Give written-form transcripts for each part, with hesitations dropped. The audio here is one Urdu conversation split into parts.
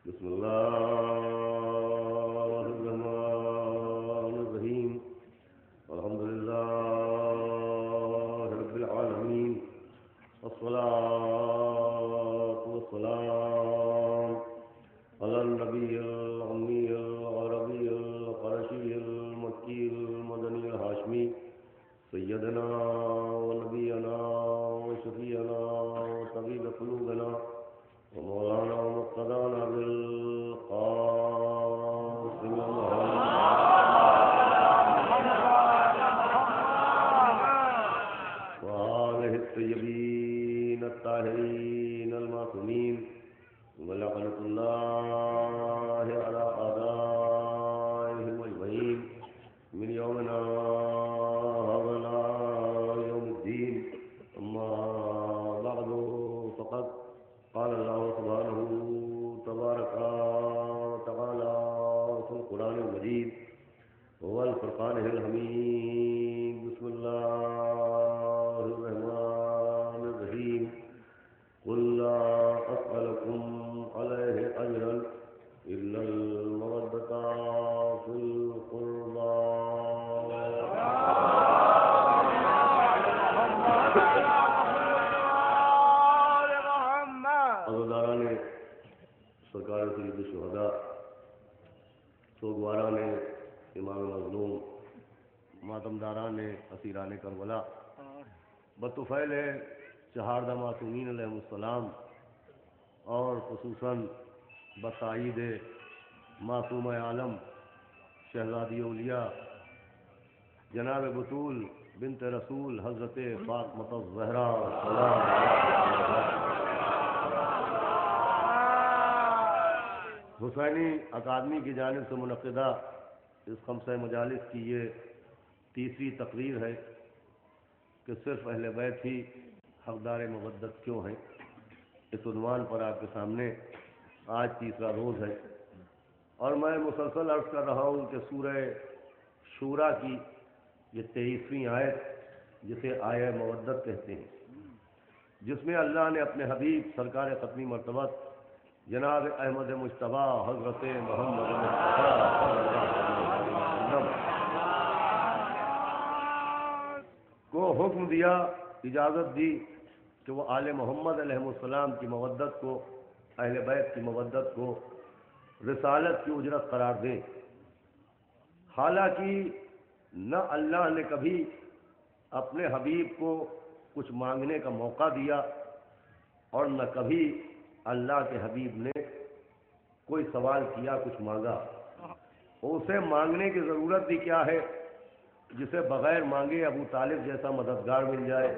بسم الله الرحمن الرحيم الحمد لله رب العالمين والصلاة والسلام على النبي الأمي العربي القرشي المكي المدني الهاشمي سيدنا ونبينا وشفيعنا وطبيب قلوبنا ومولانا ومقتدانا بالقاسم وآله الطيبين الطاهرين المعصومين ولعنة الله على أعدائهم أجمعين من يومنا هذا يوم الدين. أما بعد فقد قال الله سبحانه تبارك وتعالى في القرآن المجيد والفرقان الحميد. بسم الله الرحمن الرحيم. قل لا أسألكم عليه أجرا إلا المودة في القربى. سرکار سید الشہداء سوگواران امام مظلوم ماتمداران اسیران کربلا بطفیل چہاردہ معصومین علیہ السلام اور خصوصاً بتائید معصوم عالم شہزادی اولیاء جناب بطول بنت رسول حضرت فاطمہ الزہرا سلام حسینی اکادمی کی جانب سے منعقدہ اس خمسہ مجالس کی یہ تیسری تقریر ہے کہ صرف اہل بیت ہی حقدار مودت کیوں ہیں. اس عنوان پر آپ کے سامنے آج تیسرا روز ہے اور میں مسلسل عرض کر رہا ہوں کہ سورہ شورا کی یہ 23ویں آیت جسے آیہ مودت کہتے ہیں، جس میں اللہ نے اپنے حبیب سرکار ختمی مرتبہ جناب احمد مجتبیٰ حضرت محمد مصطفیٰ صلی اللہ علیہ وسلم کو حکم دیا، اجازت دی کہ وہ آل محمد علیہ السلام کی مودت کو، اہل بیت کی مودت کو رسالت کی اجرت قرار دیں. حالانکہ نہ اللہ نے کبھی اپنے حبیب کو کچھ مانگنے کا موقع دیا اور نہ کبھی اللہ کے حبیب نے کوئی سوال کیا، کچھ مانگا. اسے مانگنے کی ضرورت بھی کیا ہے جسے بغیر مانگے ابو طالب جیسا مددگار مل جائے،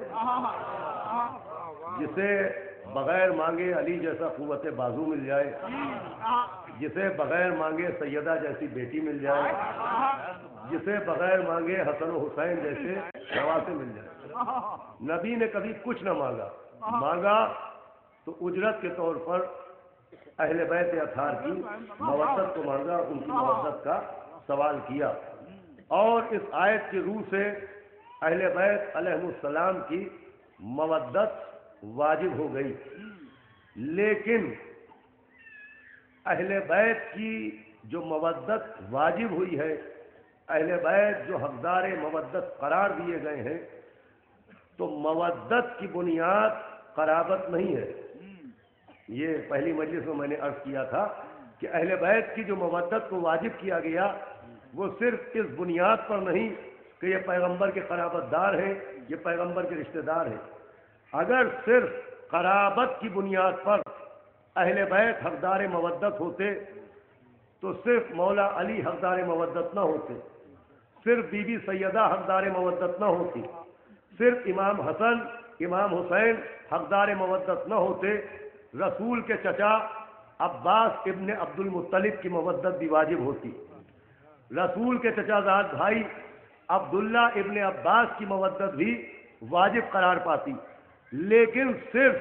جسے بغیر مانگے علی جیسا قوت بازو مل جائے، جسے بغیر مانگے سیدہ جیسی بیٹی مل جائے، جسے بغیر مانگے حسن و حسین جیسے نواسے مل جائے. نبی نے کبھی کچھ نہ مانگا تو اجرت کے طور پر اہل بیت اطہار کی مودت کو مانگا، ان کی مودت کا سوال کیا. اور اس آیت کی روح سے اہل بیت علیہ السلام کی مودت واجب ہو گئی. لیکن اہل بیت کی جو مودت واجب ہوئی ہے، اہل بیت جو حقدار مودت قرار دیے گئے ہیں، تو مودت کی بنیاد قرابت نہیں ہے. یہ پہلی مجلس میں میں نے عرض کیا تھا کہ اہل بیت کی جو مودت کو واجب کیا گیا وہ صرف اس بنیاد پر نہیں کہ یہ پیغمبر کے قرابت دار ہیں، یہ پیغمبر کے رشتہ دار ہیں. اگر صرف قرابت کی بنیاد پر اہل بیت حقدار مودت ہوتے تو صرف مولا علی حقدار مودت نہ ہوتے، صرف بی بی سیدہ حقدار مودت نہ ہوتی، صرف امام حسن امام حسین حقدار مودت نہ ہوتے، رسول کے چچا عباس ابن عبد المطلب کی مودت بھی واجب ہوتی، رسول کے چچا زاد بھائی عبداللہ ابن عباس کی مودت بھی واجب قرار پاتی. لیکن صرف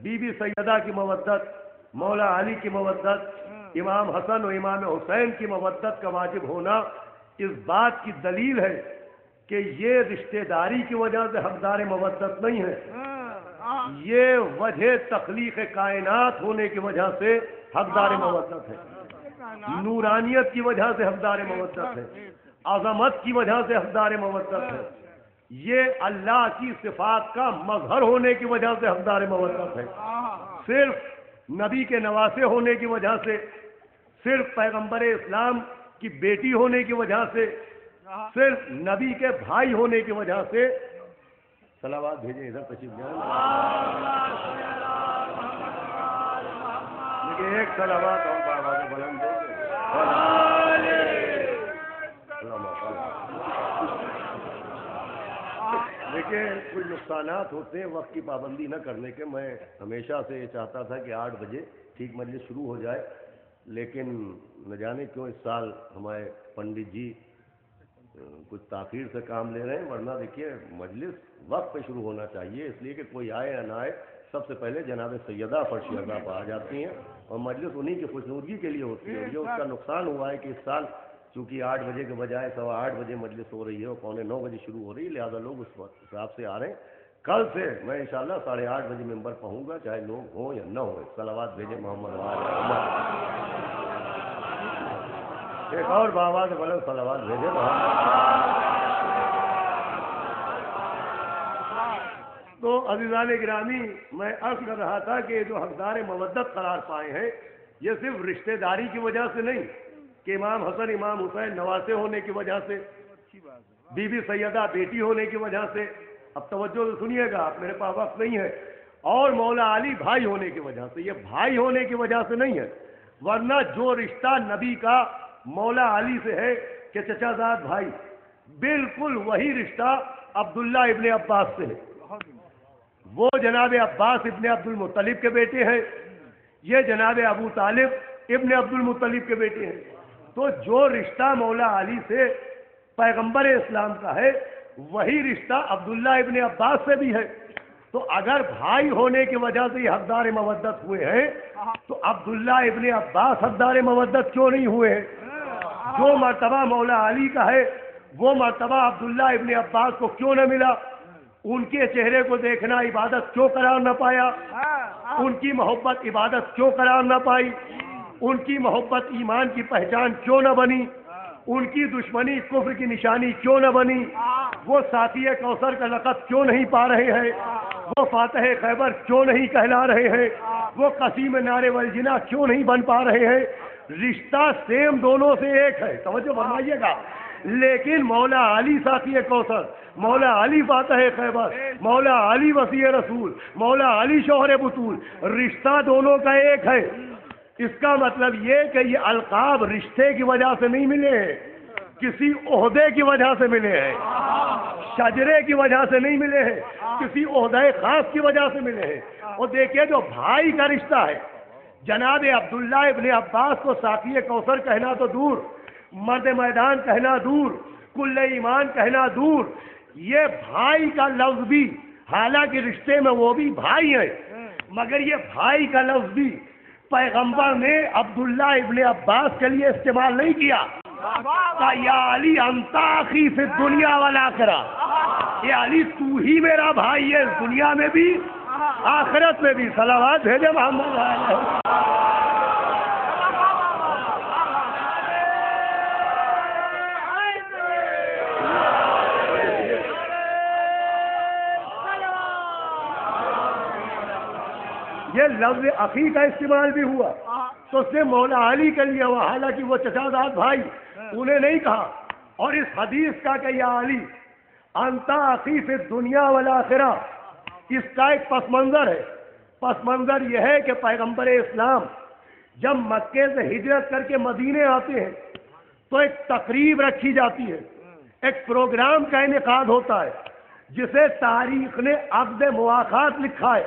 بی بی سیدہ کی مودت، مولا علی کی مودت، امام حسن و امام حسین کی مودت کا واجب ہونا اس بات کی دلیل ہے کہ یہ رشتہ داری کی وجہ سے حقدار مودت نہیں ہے، یہ وجہ تخلیق کائنات ہونے کی وجہ سے حقدار مودت ہے، نورانیت کی وجہ سے حقدار مودت ہے، عظمت کی وجہ سے حقدار مودت ہے، یہ اللہ کی صفات کا مظہر ہونے کی وجہ سے حقدار مودت ہے، صرف نبی کے نواسے ہونے کی وجہ سے، صرف پیغمبر اسلام کی بیٹی ہونے کی وجہ سے، صرف نبی کے بھائی ہونے کی وجہ سے صلوات بھیجیں ادھر تشریف جائیں، لیکن ایک صلوات اور بآواز بلند دیں دیکھیں کچھ نقصانات ہوتے ہیں وقت کی پابندی نہ کرنے کے. میں ہمیشہ سے یہ چاہتا تھا کہ 8 بجے ٹھیک مجلس شروع ہو جائے، لیکن نہ جانے کیوں اس سال ہمارے پنڈت جی کچھ تاخیر سے کام لے رہے ہیں، ورنہ دیکھیے مجلس وقت پہ شروع ہونا چاہیے، اس لیے کہ کوئی آئے یا نہ آئے سب سے پہلے جناب سیدہ فرش عذاب آ جاتی ہیں اور مجلس انہی کی خوشنودگی کے لیے ہوتی ہے. جو اس کا نقصان ہوا ہے کہ اس سال چونکہ 8 بجے کے بجائے 8:15 بجے مجلس ہو رہی ہے اور 8:45 بجے شروع ہو رہی ہے، لہٰذا لوگ اس حساب سے آ رہے ہیں. کل سے میں انشاءاللہ 8:30 بجے ممبر پہنچوں گا، چاہے لوگ ہوں یا نہ ہوں. صلوات بھیجیں محمد ایک اور بابا سے بولے صلوات بھیجیں محمد. تو عزیزان گرامی، میں عرض کر رہا تھا کہ جو حقدار مودت قرار پائے ہیں یہ صرف رشتہ داری کی وجہ سے نہیں کہ امام حسن امام حسین نواسے ہونے کی وجہ سے، بی بی سیدہ بیٹی ہونے کی وجہ سے، اب توجہ سے سنیے گا، میرے پاس وقت نہیں ہے، اور مولا علی بھائی ہونے کی وجہ سے. یہ بھائی ہونے کی وجہ سے نہیں ہے، ورنہ جو رشتہ نبی کا مولا علی سے ہے کہ چچا زاد بھائی، بالکل وہی رشتہ عبداللہ ابن عباس سے ہے. وہ جناب عباس ابن عبد المطلب کے بیٹے ہیں، یہ جناب ابو طالب ابن عبد المطلب کے بیٹے ہیں. تو جو رشتہ مولا علی سے پیغمبر اسلام کا ہے وہی رشتہ عبداللہ ابن عباس سے بھی ہے. تو اگر بھائی ہونے کی وجہ سے یہ حقدار مودت ہوئے ہیں تو عبداللہ ابن عباس حقدار مودت کیوں نہیں ہوئے ہیں؟ جو مرتبہ مولا علی کا ہے وہ مرتبہ عبداللہ ابن عباس کو کیوں نہ ملا؟ ان کے چہرے کو دیکھنا عبادت کیوں قرار نہ پایا؟ ان کی محبت عبادت کیوں قرار نہ پائی؟ ان کی محبت ایمان کی پہچان کیوں نہ بنی؟ ان کی دشمنی کفر کی نشانی کیوں نہ بنی؟ وہ ساتھی کوثر کا لقب کیوں نہیں پا رہے ہیں؟ وہ فاتح خیبر کیوں نہیں کہلا رہے ہیں؟ وہ قسیم نار والجنا کیوں نہیں بن پا رہے ہیں؟ رشتہ سیم دونوں سے ایک ہے، توجہ فرمائیے گا. لیکن مولا علی ساتھی کوثر، مولا علی فاتح خیبر، مولا علی وسیع رسول، مولا علی شوہر بطول، رشتہ دونوں کا ایک ہے. اس کا مطلب یہ کہ یہ القاب رشتے کی وجہ سے نہیں ملے ہیں، کسی عہدے کی وجہ سے ملے ہیں، شجرے کی وجہ سے نہیں ملے ہیں، کسی عہدے خاص کی وجہ سے ملے ہیں. اور دیکھیے جو بھائی کا رشتہ ہے، جناب عبداللہ ابن عباس کو ساتھی کوثر کہنا تو دور، مرد میدان کہنا دور، کل ایمان کہنا دور، یہ بھائی کا لفظ بھی، حالانکہ رشتے میں وہ بھی بھائی ہیں، مگر یہ بھائی کا لفظ بھی پیغمبر نے عبداللہ ابن عباس کے لیے استعمال نہیں کیا. یا علی انت اخی فی الدنیا والآخرہ، یہ علی تو ہی میرا بھائی ہے، دنیا میں بھی آخرت میں بھی. صلوات بھیجے محمد علیہ. یہ لفظ اخی کا استعمال بھی ہوا تو اس نے مولا علی کے لیے ہوا، حالانکہ وہ چچا زاد بھائی انہیں نہیں کہا. اور اس حدیث کا کہ یا علی انت اخی فی الدنیا والآخرہ، اس کا ایک پس منظر ہے. پس منظر یہ ہے کہ پیغمبر اسلام جب مکے سے ہجرت کر کے مدینے آتے ہیں تو ایک تقریب رکھی جاتی ہے، ایک پروگرام کا انعقاد ہوتا ہے جسے تاریخ نے عقد مواخات لکھا ہے.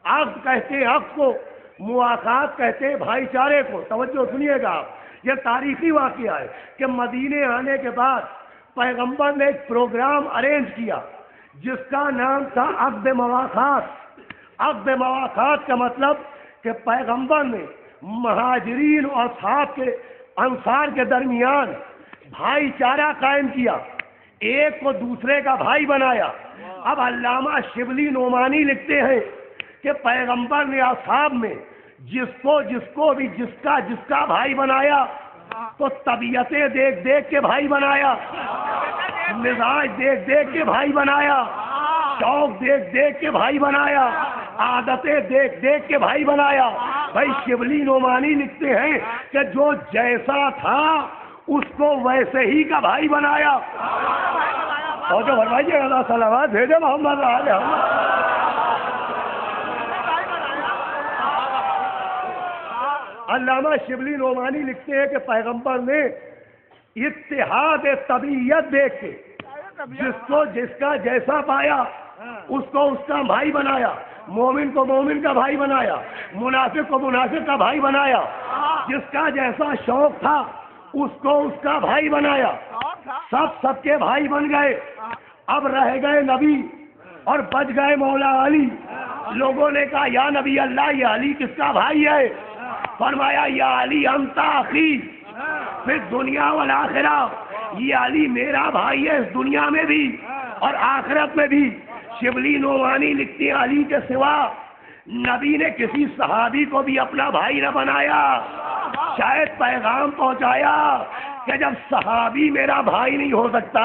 عقد کہتے ہیں عقد کو، مواخات کہتے ہیں بھائی چارے کو. توجہ سنیے گا، یہ تاریخی واقعہ ہے کہ مدینے آنے کے بعد پیغمبر نے ایک پروگرام ارینج کیا جس کا نام تھا عقد مواخات. عقد مواخات کا مطلب کہ پیغمبر نے مہاجرین اور اصحاب کے انصار کے درمیان بھائی چارہ قائم کیا، ایک کو دوسرے کا بھائی بنایا، اب علامہ شبلی نعمانی لکھتے ہیں کہ پیغمبر نے اصحاب میں جس کو بھی جس کا بھائی بنایا تو طبیعتیں دیکھ دیکھ کے بھائی بنایا، مزاج دیکھ دیکھ کے بھائی بنایا، شوق دیکھ دیکھ کے بھائی بنایا، عادتیں دیکھ دیکھ کے بھائی بنایا۔ بھائی شبلی نعمانی لکھتے ہیں کہ جو جیسا تھا اس کو ویسے ہی کا بھائی بنایا۔ اور جو فرمائیے اللہ صلوات بھیجے محمد آل محمد۔ علامہ شبلی نعمانی لکھتے ہیں کہ پیغمبر نے اتحاد طبیعت دیکھ کے جس کا جیسا پایا اس کو اس کا بھائی بنایا، مومن کو مومن کا بھائی بنایا، منافق کو منافق کا بھائی بنایا، جس کا جیسا شوق تھا اس کو اس کا بھائی بنایا، سب کے بھائی بن گئے۔ اب رہ گئے نبی اور بچ گئے مولا علی۔ لوگوں نے کہا یا نبی اللہ یہ علی کس کا بھائی ہے؟ فرمایا یا علی انت اخی پھر دنیا والآخرہ، یہ علی میرا بھائی ہے اس دنیا میں بھی اور آخرت میں بھی۔ شبلی نعمانی لکھتے ہیں علی کے سوا نبی نے کسی صحابی کو بھی اپنا بھائی نہ بنایا۔ شاید پیغام پہنچایا کہ جب صحابی میرا بھائی نہیں ہو سکتا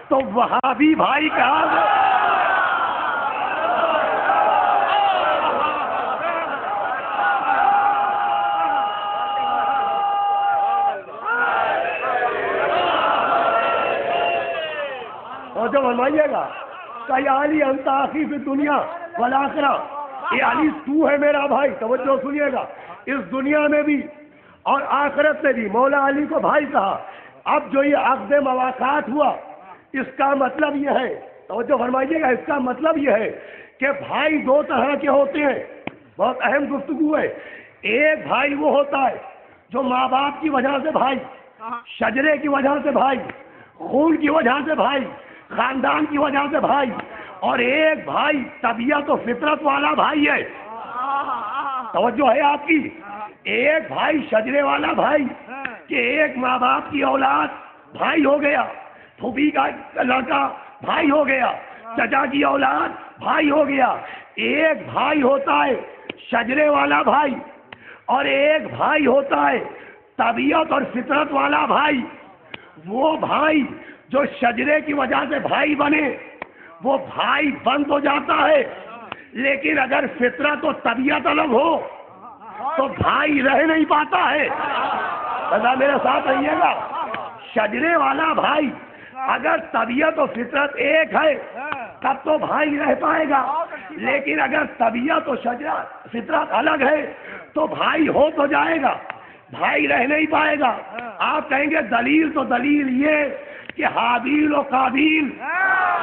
تو وہابی بھائی کہاں سے؟ اور جب فرمائیے گا کہ یا علی انت اخی فی الدنیا والآخرہ، یہ علی تو ہے میرا بھائی، توجہ سنیے گا، اس دنیا میں بھی اور آخرت میں بھی مولا علی کو بھائی کہا۔ اب جو یہ عقد مواقعات ہوا اس کا مطلب یہ ہے، توجہ فرمائیے گا، اس کا مطلب یہ ہے کہ بھائی دو طرح کے ہوتے ہیں۔ بہت اہم گفتگو ہے۔ ایک بھائی وہ ہوتا ہے جو ماں باپ کی وجہ سے بھائی، شجرے کی وجہ سے بھائی، خون کی وجہ سے بھائی، خاندان کی وجہ سے بھائی، اور ایک بھائی طبیعت و فطرت والا بھائی ہے۔ توجہ ہے آپ کی؟ ایک بھائی شجرے والا بھائی کہ ایک ماں باپ کی اولاد بھائی ہو گیا، پھوپھی کا لڑکا بھائی ہو گیا، چچا کی اولاد بھائی ہو گیا۔ ایک بھائی ہوتا ہے شجرے والا بھائی اور ایک بھائی ہوتا ہے طبیعت اور فطرت والا بھائی۔ وہ بھائی جو شجرے کی وجہ سے بھائی بنے وہ بھائی بن تو جاتا ہے، لیکن اگر فطرت و طبیعت الگ ہو تو بھائی رہ نہیں پاتا ہے۔ بذا میرے ساتھ رہیے گا، شجرے والا بھائی اگر طبیعت و فطرت ایک ہے تب تو بھائی رہ پائے گا، لیکن اگر طبیعت و فطرت الگ ہے تو بھائی ہو تو جائے گا، بھائی رہ نہیں پائے گا۔ آپ کہیں گے دلیل، تو دلیل یہ کہ حابیل و قابیل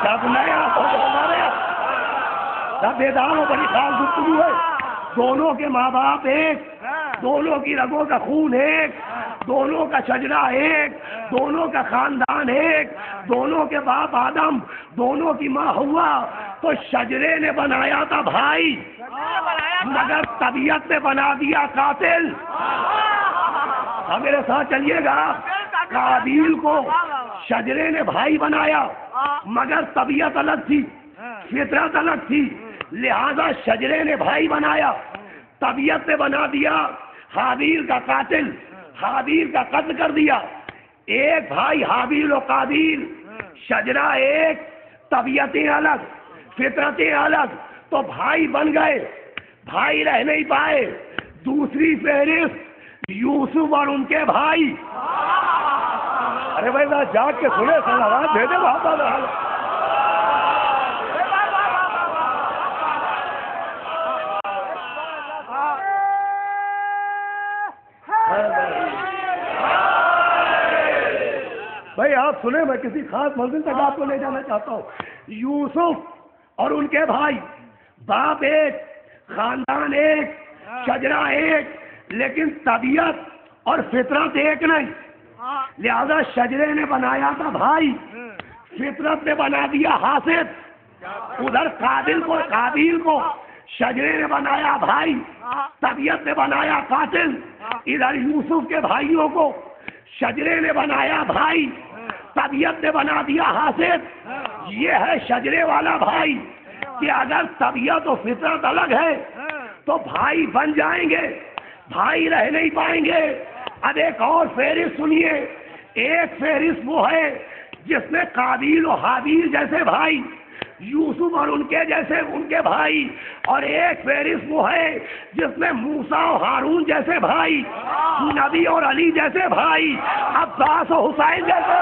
سب نیا سب بیدار و بڑی خاص گفتگو ہے۔ دونوں کے ماں باپ ایک، دونوں کی رگوں کا خون ایک، دونوں کا شجرہ ایک، دونوں کا خاندان ایک، دونوں کے باپ آدم، دونوں کی ماں ہوا، تو شجرے نے بنایا تھا بھائی مگر طبیعت نے بنا دیا قاتل۔ میرے ساتھ چلیے گا، قابیل کو شجرے نے بھائی بنایا مگر طبیعت الگ تھی، فطرت الگ تھی، لہذا شجرے نے بھائی بنایا، طبیعت نے بنا دیا حابیل کا قاتل، حابیل کا قتل کر دیا۔ ایک بھائی حابیل و قابیل، شجرہ ایک، طبیعتیں الگ، فطرتیں الگ، تو بھائی بن گئے، بھائی رہ نہیں پائے۔ دوسری فہرست یوسف اور ان کے بھائی۔ ارے بھائی جاگ کے سنے سلامات بھیجے بابا۔ بھائی آپ سنیں، میں کسی خاص منزل تک آپ کو لے جانا چاہتا ہوں۔ یوسف اور ان کے بھائی، باپ ایک، خاندان ایک، شجرہ ایک، لیکن طبیعت اور فطرت ایک نہیں، لہذا شجرے نے بنایا تھا بھائی، فطرت نے بنا دیا حاسد۔ ادھر قابیل کو شجرے نے بنایا بھائی، طبیعت نے بنایا قاتل۔ ادھر یوسف کے بھائیوں کو شجرے نے بنایا بھائی، طبیعت نے بنا دیا حاسد۔ یہ ہے شجرے والا بھائی کہ اگر طبیعت و فطرت الگ ہے تو بھائی بن جائیں گے، بھائی رہ نہیں پائیں گے۔ اب ایک اور فہرست سنیے، ایک فہرست وہ ہے جس میں قابیل و حابیل جیسے بھائی، یوسف اور ان کے جیسے ان کے بھائی، اور ایک فہرست وہ ہے جس میں موسیٰ و ہارون جیسے بھائی، نبی اور علی جیسے بھائی، عباس و حسین جیسے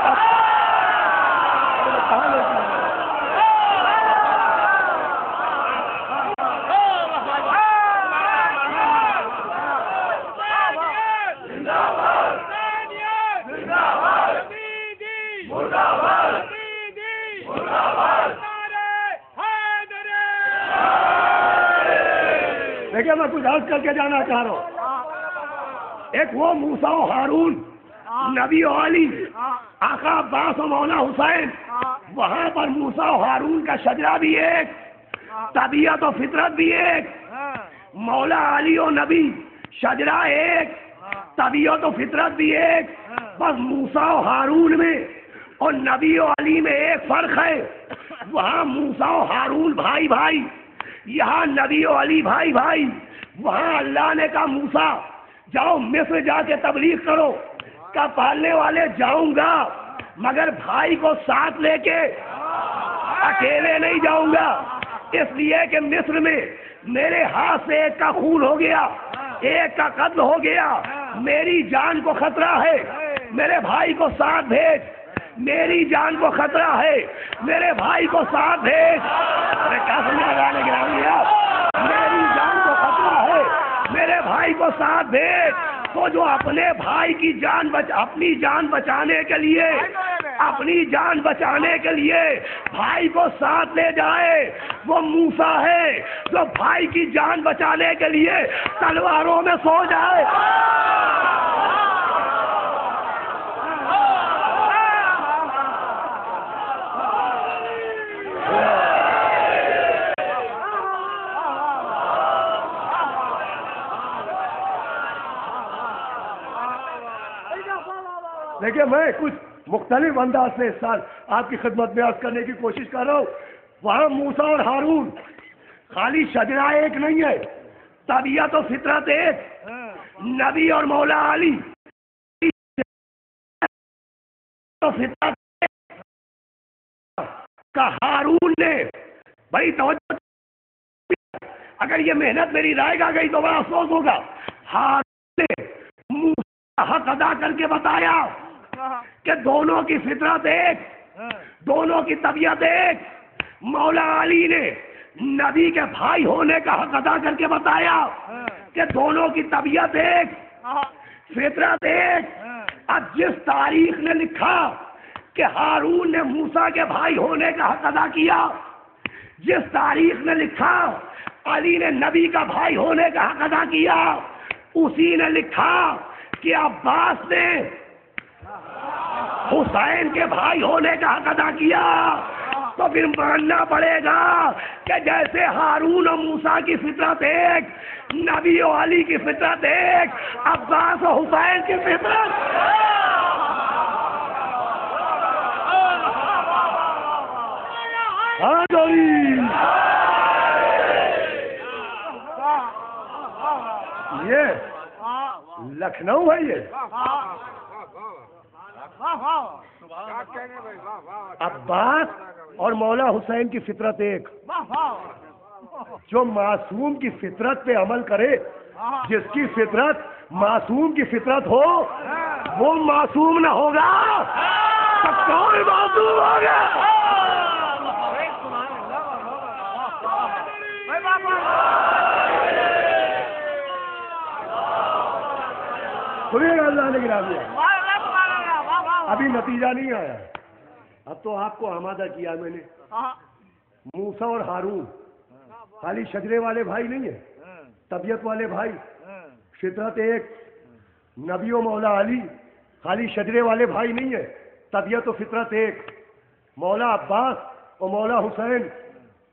دیکھیں میں کچھ عرض کر کے جانا چاہ رہا ہوں۔ ایک وہ موسیٰ و ہارون، نبی و علی، آقا عباس و مولا حسین، وہاں پر موسیٰ و ہارون کا شجرہ بھی ایک، طبیعت و فطرت بھی ایک، مولا علی و نبی شجرہ ایک، طبیعت و فطرت بھی ایک، بس موسیٰ و ہارون میں اور نبی و علی میں ایک فرق ہے، وہاں موسیٰ و ہارون بھائی بھائی، یہاں نبی و علی بھائی بھائی۔ وہاں اللہ نے کہا موسیٰ جاؤ مصر جا کے تبلیغ کرو، کا پالنے والے جاؤں گا مگر بھائی کو ساتھ لے کے اکیلے نہیں جاؤں گا، اس لیے کہ مصر میں میرے ہاتھ سے ایک کا خون ہو گیا، ایک کا قتل ہو گیا، میری جان کو خطرہ ہے، میرے بھائی کو ساتھ بھیج، میری جان کو خطرہ ہے، میرے بھائی کو ساتھ بھیج۔ کیا سمجھا گانے گرامی آپ؟ میری جان کو خطرہ ہے، میرے بھائی کو ساتھ بھیج۔ تو جو اپنے بھائی کی اپنی جان بچانے کے لیے، اپنی جان بچانے کے لیے بھائی کو ساتھ لے جائے، وہ موسیٰ ہے جو بھائی کی جان بچانے کے لیے تلواروں میں سو جائے۔ دیکھیے میں کچھ مختلف انداز سے اس سال آپ کی خدمت میں عرض کرنے کی کوشش کر رہا ہوں۔ وہاں موسیٰ اور ہارون خالی شجرہ ایک نہیں ہے، طبیعت و فطرت ایک، نبی اور مولا علی فطرت کا ہارون نے بڑی توجہ، اگر یہ محنت میری رائے گا گئی تو بڑا افسوس ہوگا، ہارون نے موسیٰ حق ادا کر کے بتایا کہ دونوں کی فطرت ایک، دونوں کی طبیعت ایک۔ مولا علی نے نبی کے بھائی ہونے کا حق ادا کر کے بتایا کہ دونوں کی طبیعت ایک، فطرت ایک۔ اب جس تاریخ نے لکھا کہ ہارون نے موسیٰ کے بھائی ہونے کا حق ادا کیا، جس تاریخ نے لکھا علی نے نبی کا بھائی ہونے کا حق ادا کیا، اسی نے لکھا کہ عباس نے حسین کے بھائی ہونے کا حق ادا کیا۔ تو پھر ماننا پڑے گا کہ جیسے ہارون و موسیٰ کی فطرت ایک، نبی و علی کی فطرت ایک، عباس و حسین کی فطرت۔ ہاں جی، یہ لکھنؤ ہے، یہ عباس اور مولا حسین کی فطرت ایک۔ جو معصوم کی فطرت پہ عمل کرے، جس کی فطرت معصوم کی فطرت ہو، وہ معصوم نہ ہوگا تو کون معصوم ہوگا؟ اللہ نے گرا دیا، ابھی نتیجہ نہیں آیا، اب تو آپ کو آمادہ کیا میں نے۔ موسیٰ اور ہارون خالی شجرے والے بھائی نہیں ہیں، طبیعت والے بھائی، فطرت ایک۔ نبی و مولا علی خالی شجرے والے بھائی نہیں ہیں، طبیعت و فطرت ایک۔ مولا عباس اور مولا حسین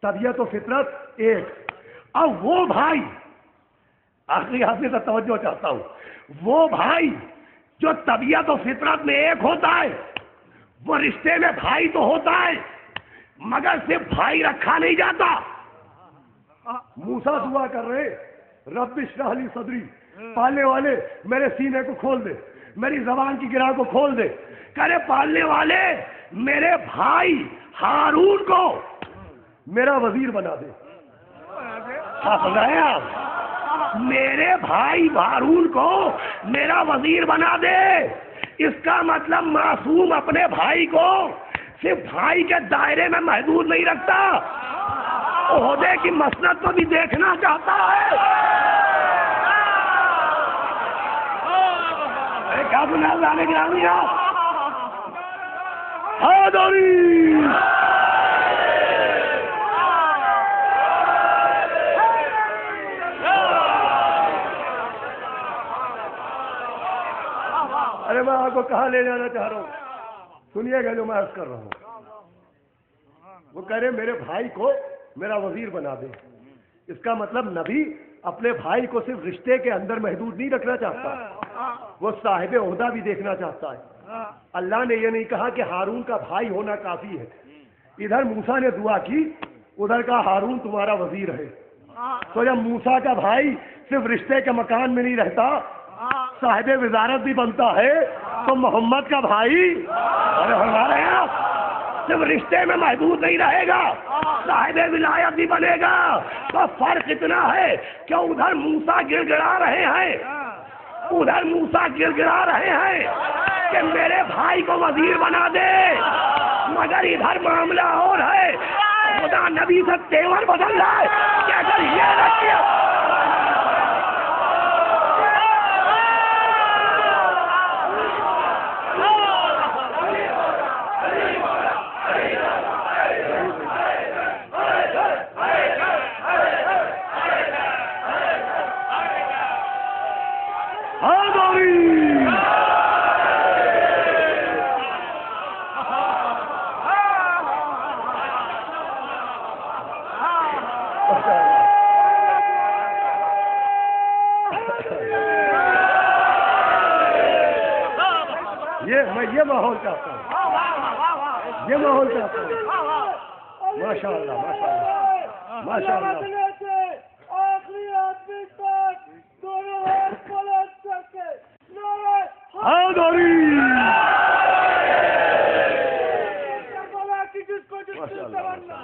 طبیعت و فطرت ایک۔ اب وہ بھائی، آخری حاصل سے توجہ چاہتا ہوں، وہ بھائی جو طبیعت و فطرت میں ایک ہوتا ہے، وہ رشتے میں بھائی تو ہوتا ہے، مگر صرف بھائی رکھا نہیں جاتا. موسیٰ دعا کر رہے رب اشرح لی صدری، پالنے والے میرے سینے کو کھول دے، میری زبان کی گرہ کو کھول دے. کرے پالنے والے میرے بھائی ہارون کو میرا وزیر بنا دے. میرے بھائی ہارون کو میرا وزیر بنا دے. اس کا مطلب معصوم اپنے بھائی کو صرف بھائی کے دائرے میں محدود نہیں رکھتا، عہدے کی مسند کو بھی دیکھنا چاہتا ہے. کیا سنا لانے گرامی ارے میں آپ کو کہاں لے جانا چاہ رہا ہوں، سنیے گا جو میں عرض کر رہا ہوں. وہ کہہ رہے میرے بھائی کو میرا وزیر بنا دے. اس کا مطلب نبی اپنے بھائی کو صرف رشتے کے اندر محدود نہیں رکھنا چاہتا، وہ صاحب عہدہ بھی دیکھنا چاہتا ہے. اللہ نے یہ نہیں کہا کہ ہارون کا بھائی ہونا کافی ہے. ادھر موسیٰ نے دعا کی، ادھر کا ہارون تمہارا وزیر ہے. تو جب موسیٰ کا بھائی صرف رشتے کے مکان میں نہیں رہتا، صاحب وزارت بھی بنتا ہے، تو محمد کا بھائی ہمارے یہاں صرف رشتے میں محدود نہیں رہے گا، صاحب ولایت بھی بنے گا. تو فرق اتنا ہے کہ ادھر موسیٰ گڑ گڑا رہے ہیں، ادھر موسیٰ گڑ گڑا رہے ہیں کہ میرے بھائی کو وزیر بنا دے، مگر ادھر معاملہ اور ہے. خدا نبی سے تیور بدل رہا ہے کہ اگر یہ رکھے یہ ماحول چاہتا ہوں، یہ ماحول چاہتا ہوں. ماشاء اللہ ماشاء اللہ ماشاء اللہ. آخری آدمی تک دونوں ہاتھ پلٹ سکے. جس کو جس کی تمنا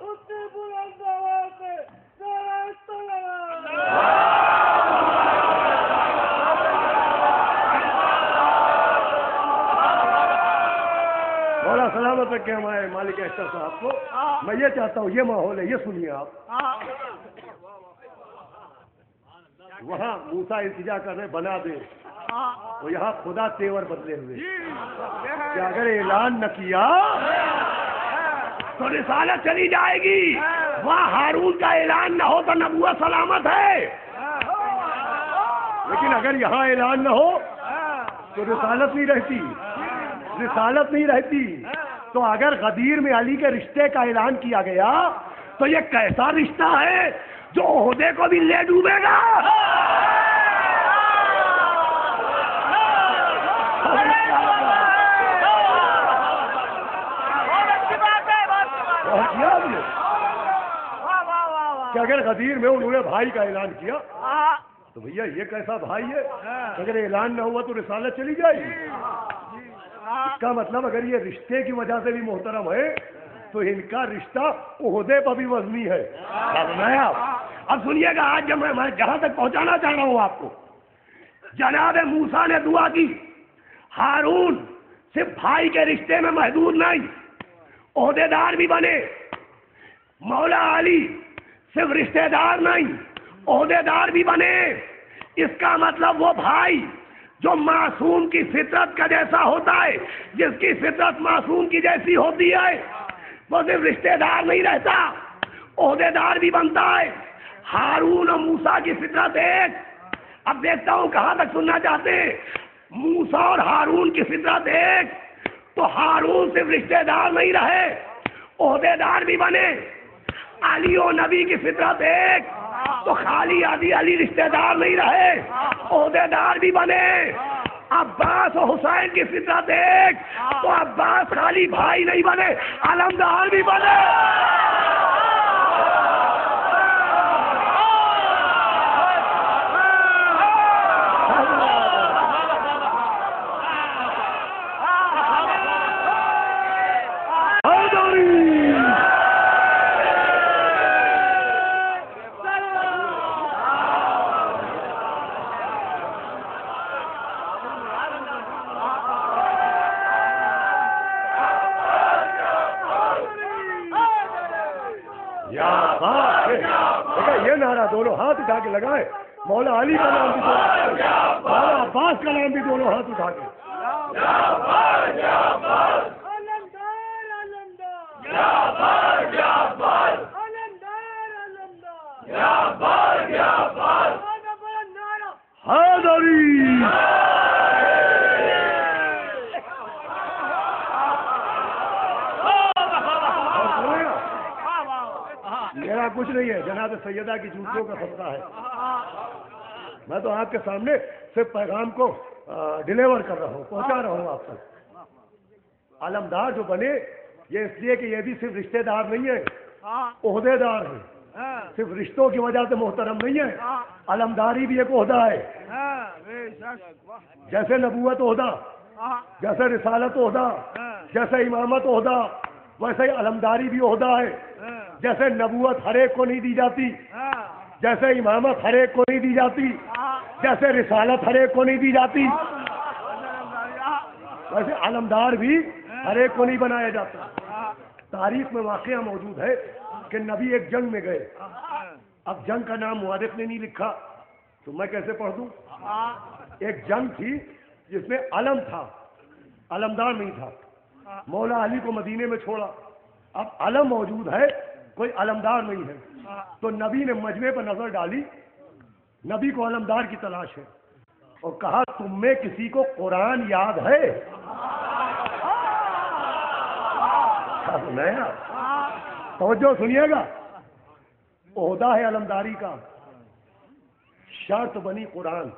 اتنی بلند آواز سے نعرہ تکبیر. مولا سلامت رکھے ہمارے مالک اشرف صاحب کو. میں یہ چاہتا ہوں، یہ ماحول ہے، یہ سنیے آپ. وہاں موسیٰ التجا کر رہے بنا دے، تو یہاں خدا تیور بدلے ہوئے کہ اگر اعلان نہ کیا تو رسالت چلی جائے گی. وہاں ہارون کا اعلان نہ ہو تو نبوت سلامت ہے، لیکن اگر یہاں اعلان نہ ہو تو رسالت نہیں رہتی، رسالت نہیں رہتی. تو اگر غدیر میں علی کے رشتے کا اعلان کیا گیا تو یہ کیسا رشتہ ہے جو عہدے کو بھی لے ڈوبے گا. کہ اگر غدیر میں انہوں نے بھائی کا اعلان کیا تو بھیا یہ کیسا بھائی ہے، اگر اعلان نہ ہوا تو رسالت چلی جائے گی. اس کا مطلب اگر یہ رشتے کی وجہ سے بھی محترم ہے تو ان کا رشتہ عہدے پر بھی وزنی ہے. اب سنیے گا، آج جب میں جہاں تک پہنچانا چاہ رہا ہوں آپ کو، جناب موسیٰ نے دعا کی ہارون صرف بھائی کے رشتے میں محدود نہیں، عہدے دار بھی بنے. مولا علی صرف رشتے دار نہیں، عہدے دار بھی بنے. اس کا مطلب وہ بھائی جو معصوم کی فطرت کا جیسا ہوتا ہے، جس کی فطرت معصوم کی جیسی ہوتی ہے، وہ صرف رشتے دار نہیں رہتا، عہدے دار بھی بنتا ہے. ہارون اور موسیٰ کی فطرت ایک. اب دیکھتا ہوں کہاں تک سننا چاہتے ہیں. موسیٰ اور ہارون کی فطرت ایک، تو ہارون صرف رشتے دار نہیں رہے، عہدے دار بھی بنے. علی و نبی کی فطرت ایک، تو خالی علی رشتے دار نہیں رہے، عہدے دار بھی بنے. عباس و حسین کی فطرت دیکھ تو عباس خالی بھائی نہیں بنے، علمدار بھی بنے۔ یہ نعرہ دونوں ہاتھ اٹھا کے لگائے، مولا علی کا نام بھی مولا عباس کا نام بھی دونوں ہاتھ اٹھا کے۔ میرا کچھ نہیں ہے، جناب سیدہ کی جوتیوں کا صدقہ ہے۔ میں تو آپ کے سامنے صرف پیغام کو ڈیلیور کر رہا ہوں، پہنچا رہا ہوں آپ تک۔ علمدار جو بنے یہ اس لیے کہ یہ بھی صرف رشتہ دار نہیں ہے، عہدے دار ہیں، صرف رشتوں کی وجہ سے محترم نہیں ہے، علمداری بھی ایک عہدہ ہے۔ جیسے نبوت عہدہ، جیسے رسالت عہدہ، جیسے امامت عہدہ، ویسے ہی علمداری بھی عہدہ ہے۔ جیسے نبوت ہر ایک کو نہیں دی جاتی، جیسے امامت ہر ایک کو نہیں دی جاتی، جیسے رسالت ہر ایک کو نہیں دی جاتی، ویسے علمدار بھی ہر ایک کو نہیں بنایا جاتا۔ تاریخ میں واقعہ موجود ہے کہ نبی ایک جنگ میں گئے، اب جنگ کا نام مؤرخ نے نہیں لکھا تو میں کیسے پڑھ دوں؟ ایک جنگ تھی جس میں علم تھا، علمدار نہیں تھا، مولا علی کو مدینے میں چھوڑا، اب علم موجود ہے، کوئی علمدار نہیں ہے، تو نبی نے مجمع پر نظر ڈالی، نبی کو علمدار کی تلاش ہے، اور کہا تم میں کسی کو قرآن یاد ہے؟ توجہ سنیے گا، عہدہ ہے علمداری کا، شرط بنی قرآن،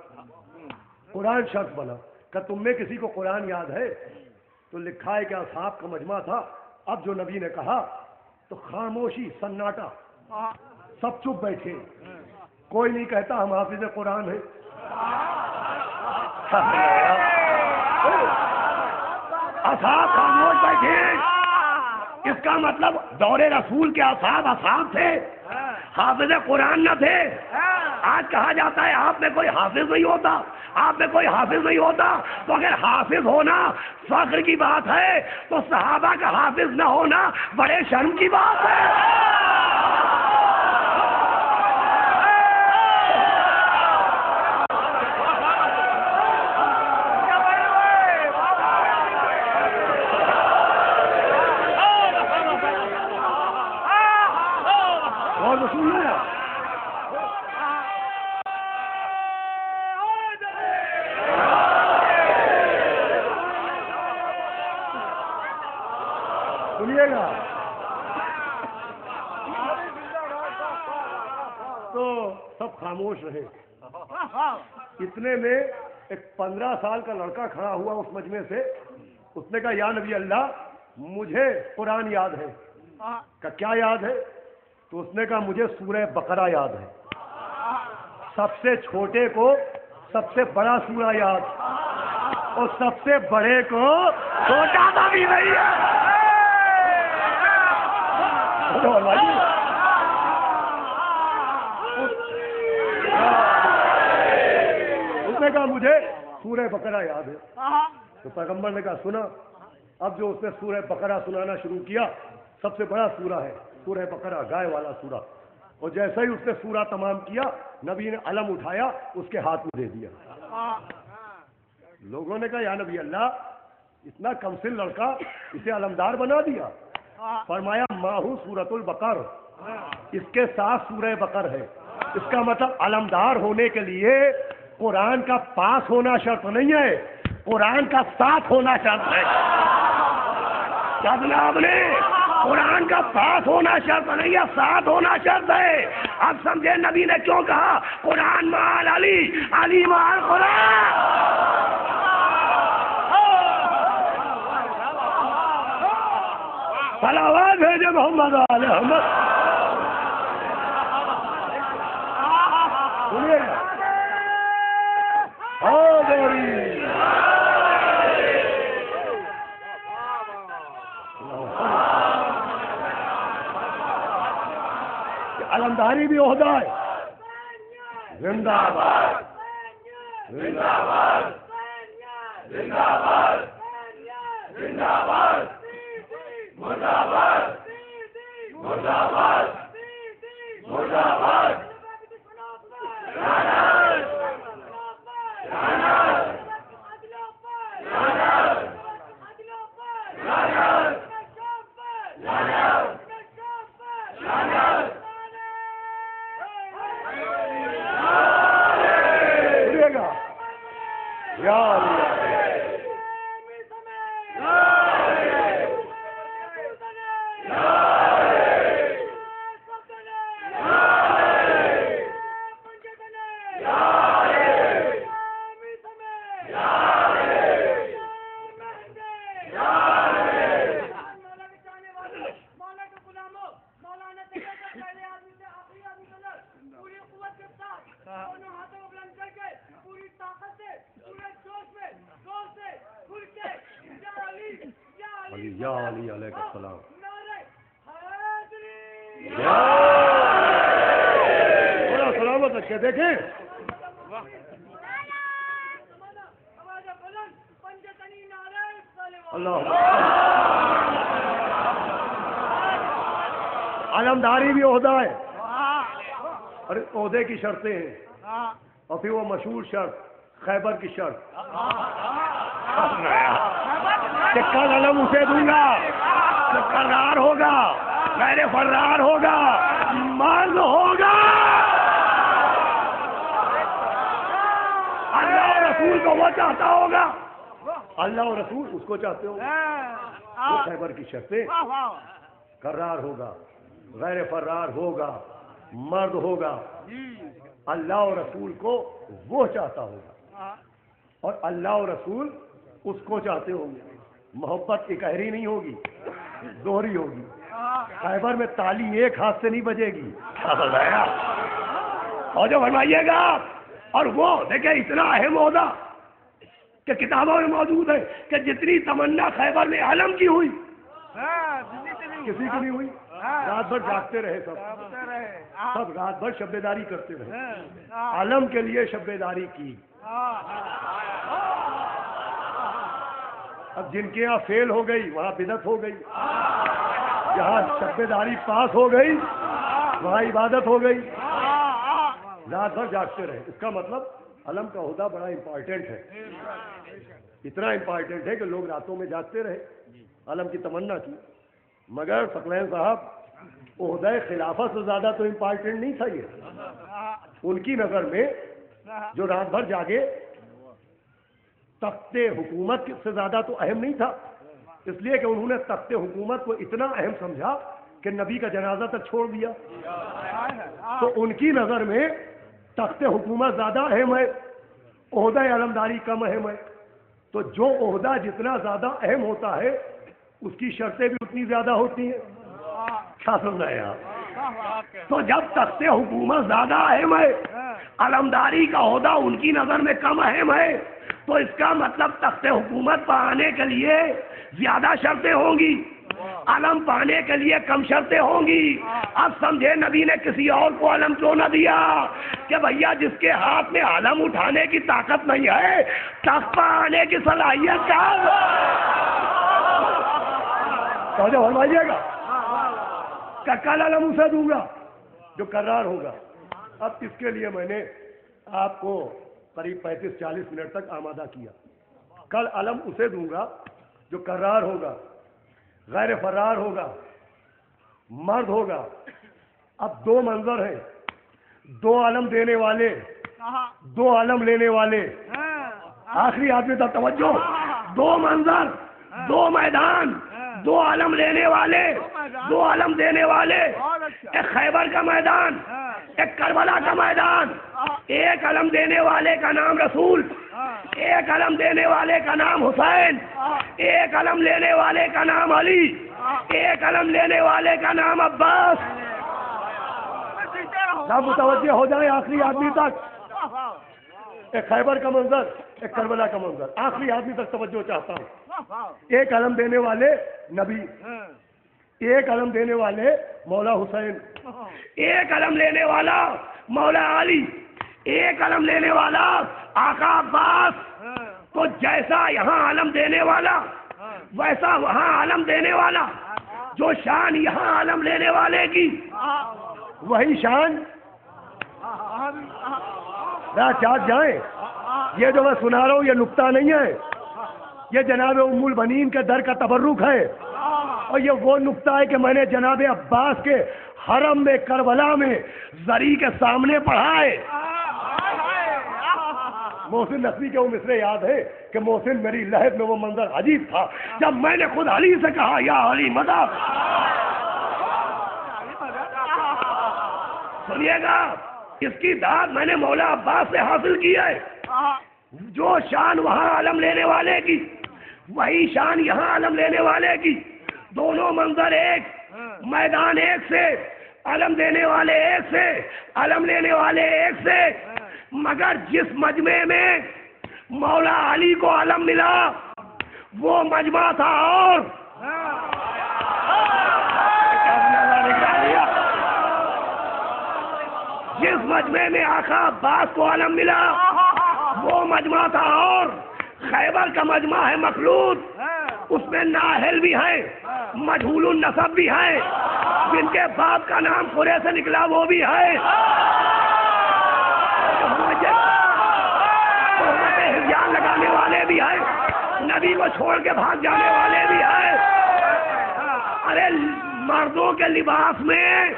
قرآن شرط بنا کہ تم میں کسی کو قرآن یاد ہے؟ تو لکھا ہے کہ اصحاب کا مجمع تھا، اب جو نبی نے کہا تو خاموشی، سناٹا، سب چپ بیٹھے، کوئی نہیں کہتا ہم حافظ قرآن ہیں۔ اصحاب خاموش بیٹھے، اس کا مطلب دور رسول کے اصحاب تھے، حافظ قرآن نہ تھے۔ آج کہا جاتا ہے آپ میں کوئی حافظ نہیں ہوتا، آپ میں کوئی حافظ نہیں ہوتا، تو اگر حافظ ہونا فخر کی بات ہے تو صحابہ کا حافظ نہ ہونا بڑے شرم کی بات ہے۔ اور رسول ہے سنیے گا، تو سب خاموش رہے۔ اتنے میں ایک 15 سال کا لڑکا کھڑا ہوا اس مجمع سے، اس نے کہا یا نبی اللہ مجھے قرآن یاد ہے۔ کہ کیا یاد ہے؟ تو اس نے کہا مجھے سورہ بقرہ یاد ہے۔ سب سے چھوٹے کو سب سے بڑا سورہ یاد، اور سب سے بڑے کو چھوٹا سا بھی نہیں ہے۔ اس نے کہا مجھے سورہ بقرہ یاد ہے۔ تو پیغمبر نے کہا سنا۔ اب جو اس نے سورہ بقرہ سنانا شروع کیا، سب سے بڑا سورہ ہے سورہ بقرہ، گائے والا سورہ، اور جیسے ہی اس نے سورہ تمام کیا، نبی نے علم اٹھایا، اس کے ہاتھ میں دے دیا۔ لوگوں نے کہا یا نبی اللہ اتنا کمسن لڑکا اسے علمدار بنا دیا۔ فرمایا ماہو سورۃ البقر، اس کے ساتھ سورہ بقر ہے۔ اس کا مطلب علمدار ہونے کے لیے قرآن کا پاس ہونا شرط نہیں ہے، قرآن کا ساتھ ہونا شرط ہے۔ کیا جناب نے قرآن کا پاس ہونا شرط نہیں ہے، ساتھ ہونا شرط ہے۔ اب سمجھے نبی نے کیوں کہا قرآن مع علی، علی مع قرآن۔ بھیجے محمد آل احمد. سنیے گا علمداری بھی عہدہ ہے. زندہ باد زندہ باد زندہ باد زندہ باد مرد آباد مرد آباد مرد آباد. یا علی علیہ السلام. بڑا سلامت رکھے دیکھیں. اللہ علمداری بھی عہدہ ہے اور عہدے کی شرطیں ہیں اور پھر وہ مشہور شرط خیبر کی شرط کہ کل علم اسے دوں گا تو قرار ہوگا غیر فرار ہوگا مرد ہوگا. اللہ اور رسول کو وہ چاہتا ہوگا اللہ اور رسول اس کو چاہتے ہوں وہ خیبر کی شرطیں قرار ہوگا غیر فرار ہوگا مرد ہوگا. اللہ اور رسول کو وہ چاہتا ہوگا اور اللہ اور رسول اس کو چاہتے ہوں گے. محبت اکہری نہیں ہوگی دوہری ہوگی. خیبر میں تالی ایک ہاتھ سے نہیں بجے گی. اور جو فرمائیے گا اور وہ دیکھیں اتنا اہم عہدہ کہ کتابوں میں موجود ہے کہ جتنی تمنا خیبر میں علم کی ہوئی کسی کی نہیں ہوئی. رات بھر جاگتے رہے سب رات بھر شبیداری کرتے رہے. علم کے لیے شبیداری کی. اب جن کے یہاں فیل ہو گئی وہاں بدعت ہو گئی. جہاں شبیداری پاس ہو گئی وہاں عبادت ہو گئی. رات بھر جاگتے رہے. اس کا مطلب علم کا عہدہ بڑا امپارٹنٹ ہے. اتنا امپارٹنٹ ہے کہ لوگ راتوں میں جاگتے رہے علم کی تمنا کی. مگر ثقلین صاحب عہدہ خلافت سے زیادہ تو امپارٹنٹ نہیں تھا یہ. ان کی نظر میں جو رات بھر جاگے تخت حکومت سے زیادہ تو اہم نہیں تھا. اس لیے کہ انہوں نے تخت حکومت کو اتنا اہم سمجھا کہ نبی کا جنازہ تک چھوڑ دیا. تو ان کی نظر میں تخت حکومت زیادہ اہم ہے عہدہ علمداری کم اہم ہے. تو جو عہدہ جتنا زیادہ اہم ہوتا ہے اس کی شرطیں بھی اتنی زیادہ ہوتی ہیں. کیا سمجھا یار؟ تو جب تخت حکومت زیادہ اہم ہے علمداری کا عہدہ ان کی نظر میں کم اہم ہے تو اس کا مطلب تخت حکومت پانے کے لیے زیادہ شرطیں ہوں گی علم پانے کے لیے کم شرطیں ہوں گی. اب سمجھے نبی نے کسی اور کو علم کیوں نہ دیا کہ بھیا جس کے ہاتھ میں علم اٹھانے کی طاقت نہیں ہے تخت پر آنے کی صلاحیت کیا فرمائیے گا کہ کل علم اسے دوں گا جو قرار ہوگا. اب اس کے لیے میں نے آپ کو قریب 35-40 منٹ تک آمادہ کیا. کل علم اسے دوں گا جو قرار ہوگا غیر فرار ہوگا مرد ہوگا. اب دو منظر ہیں, دو علم دینے والے, دو علم لینے والے. آخری آدمی تک توجہ, دو منظر, دو میدان, دو علم لینے والے, دو علم دینے والے. ایک خیبر کا میدان, ایک کربلا کا میدان. ایک علم دینے والے کا نام رسول, ایک علم دینے والے کا نام حسین, ایک علم لینے والے کا نام علی. ایک علم لینے والے کا نام عباس. نہ متوجہ ہو جائیں آخری آدمی تک. ایک خیبر کا منظر, ایک کربلا کا منظر, آخری آدمی تک توجہ چاہتا ہوں. ایک علم دینے والے نبی, ایک علم دینے والے مولا حسین, ایک علم لینے والا مولا علی, ایک علم لینے والا آقا عباس. تو جیسا یہاں علم دینے والا ویسا وہاں علم دینے والا. جو شان یہاں علم لینے والے کی وہی شان چاہت جائیں. یہ جو میں سنا رہا ہوں یہ نکتہ نہیں ہے, یہ جناب ام البنین کے در کا تبرک ہے. اور یہ وہ نکتہ ہے کہ میں نے جناب عباس کے حرم میں کربلا میں زری کے سامنے پڑھا ہے. محسن نقوی کے وہ مصرے یاد ہے کہ محسن میری لہب میں وہ منظر عجیب تھا جب میں نے خود علی سے کہا یا علی مدد. سنیے گا, اس کی داد میں نے مولا عباس سے حاصل کی ہے. جو شان وہاں علم لینے والے کی وہی شان یہاں علم لینے والے کی. دونوں منظر ایک, میدان ایک سے, علم دینے والے ایک سے, علم لینے والے ایک سے. مگر جس مجمع میں مولا علی کو علم ملا وہ مجمع تھا اور جس مجمع میں آقا عباس کو علم ملا وہ مجمع تھا اور خیبر کا مجمع ہے مخلوط. اس میں نااہل بھی ہیں, مجہول النسب بھی ہیں, جن کے باپ کا نام قرے سے نکلا وہ بھی ہے, جان لگانے والے بھی ہیں, نبی کو چھوڑ کے بھاگ جانے والے بھی ہیں. ارے مردوں کے لباس میں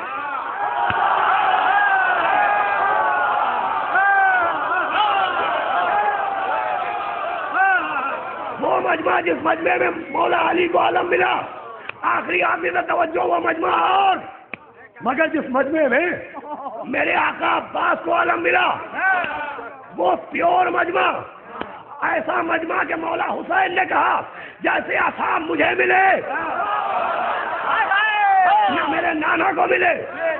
وہ مجمع جس مجمع میں مولا علی کو علم ملا آخری آدمی سے توجہ وہ مجمع اور مگر جس مجمع میں میرے آقا عباس کو علم ملا وہ پیور مجمع. ایسا مجمع کہ مولا حسین نے کہا جیسے اصحاب مجھے ملے, نہ میرے نانا کو ملے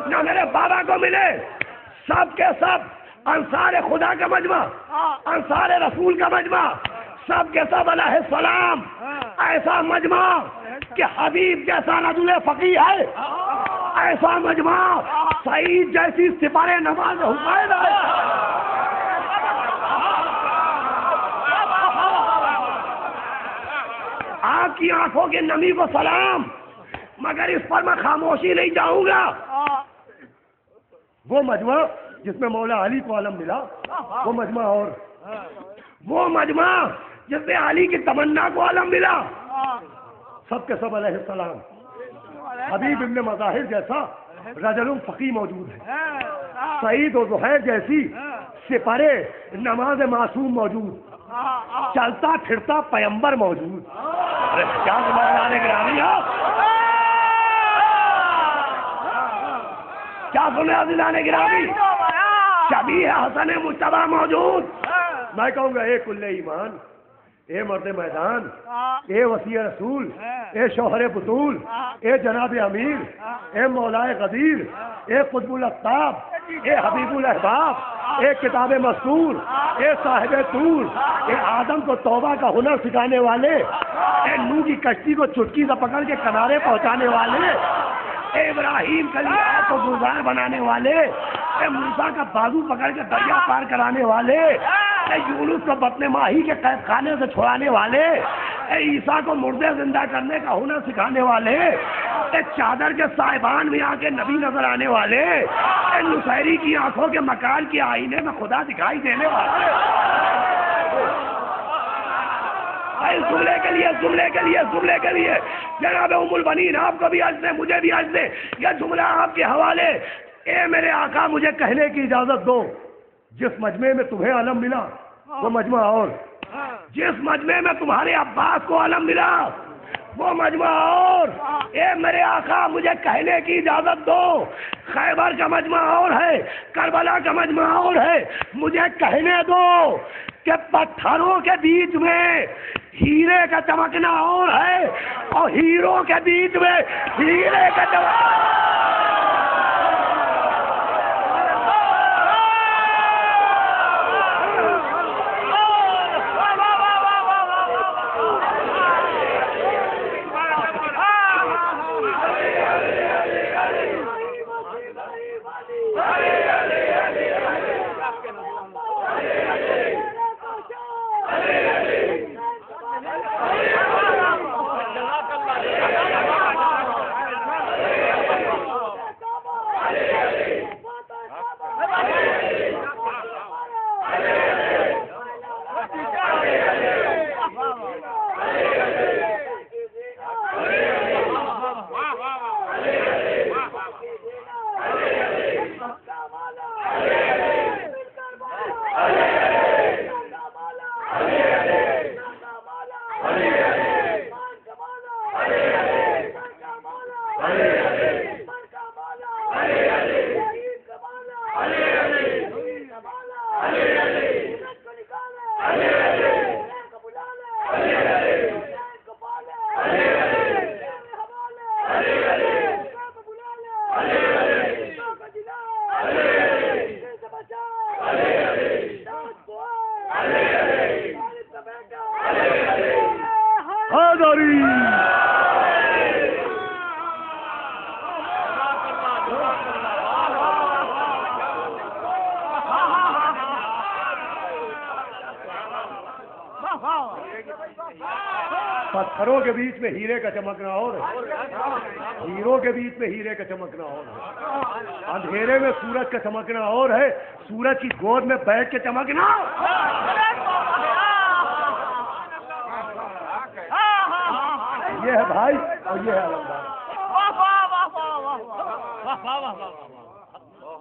نہ میرے بابا کو ملے, سب کے سب انصار خدا کا مجمع, انصار رسول کا مجمع, سب کے سب علیہ السلام. ایسا مجمع کہ حبیب جیسا ندل فقی ہے, ایسا مجمع سعید جیسی سپارے نماز حسین ہے. آپ کی آنکھوں کی نمی کو سلام, مگر اس پر میں خاموشی نہیں جاؤں گا. وہ مجمع جس میں مولا علی کو علم ملا وہ مجمع اور وہ مجمع جس میں علی کی تمنا کو علم ملا سب کے سب علیہ السلام. حبیب ابن مظاہر جیسا رجل فقی موجود ہے, سعید و زہیر جیسی سپارے نماز معصوم موجود, چلتا پھرتا پیمبر موجود. ارے کیا سنانے گرامی آپ, کیا سنے عزیزان گرامی, شبیہ حسن مجتبی موجود. میں کہوں گا اے کل ایمان, اے مرد میدان, اے وسیع رسول, اے شوہر بطول, اے جناب امیر, اے مولائے غدیر, اے قطب الاقطاب, اے حبیب الاحباب, اے کتاب مستور, اے صاحب طور, اے آدم کو توبہ کا ہنر سکھانے والے, اے نوح کی کشتی کو چٹکی سے پکڑ کے کنارے پہنچانے والے, اے ابراہیم کلیات کو گلزار بنانے والے, اے موسیٰ کا بازو پکڑ کے دریا پار کرانے والے, اے یونس کو بطن ماہی کے قید خانے سے چھڑانے والے, اے عیسیٰ کو مردے زندہ کرنے کا ہنر سکھانے والے, اے چادر کے صاحبان میں آ کے نبی نظر آنے والے, اے نصیری کی آنکھوں کے مکان کے آئینے میں خدا دکھائی دینے والے. جملے کے لیے جناب ام البنین آپ کو بھی عرض دیں, مجھے بھی عرض دیں, یہ جملہ آپ کے حوالے. اے میرے آقا مجھے کہنے کی اجازت دو, جس مجمع میں تمہیں علم ملا وہ مجمع اور جس مجمع میں تمہارے عباس کو علم ملا وہ مجمع اور. اے میرے آقا مجھے کہنے کی اجازت دو, خیبر کا مجمع اور ہے, کربلا کا مجمع اور ہے. مجھے کہنے دو کہ پتھروں کے بیچ میں ہیرے ہیرے کا چمکنا اور ہے اور ہیرو کے بیچ میں ہیرے کا چمکنا. پتھروں کے بیچ میں ہیرے کا چمکنا اور ہے، ہیروں کے بیچ میں ہیرے کا چمکنا اور ہے، اندھیرے میں سورج کا چمکنا اور ہے، سورج کی گود میں بیٹھ کے چمکنا. یہ ہے بھائی اور یہ ہے علمدار.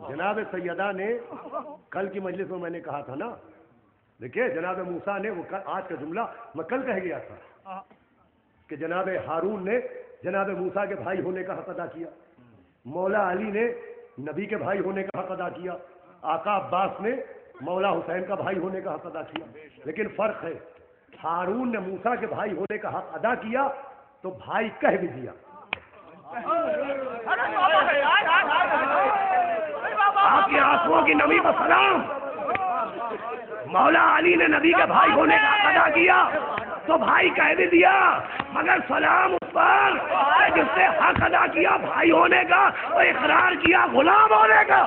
جناب سیدہ نے کل کی مجلس میں نے کہا تھا نا، دیکھیے جناب موسیٰ نے وہ آج کا جملہ میں کل کہہ گیا تھا کہ جناب ہارون نے جناب موسیٰ کے بھائی ہونے کا حق ادا کیا، مولا علی نے نبی کے بھائی ہونے کا حق ادا کیا، آقا عباس نے مولا حسین کا بھائی ہونے کا حق ادا کیا. لیکن فرق ہے، ہارون نے موسیٰ کے بھائی ہونے کا حق ادا کیا تو بھائی کہہ بھی دیا. آپ کے آنسوؤں کی نمی پر سلام. مولا علی نے نبی کے بھائی ہونے کا حق ادا کیا تو بھائی کہہ بھی دیا، مگر سلام اس پر جس نے حق ادا کیا بھائی ہونے کا اور اقرار کیا غلام ہونے کا.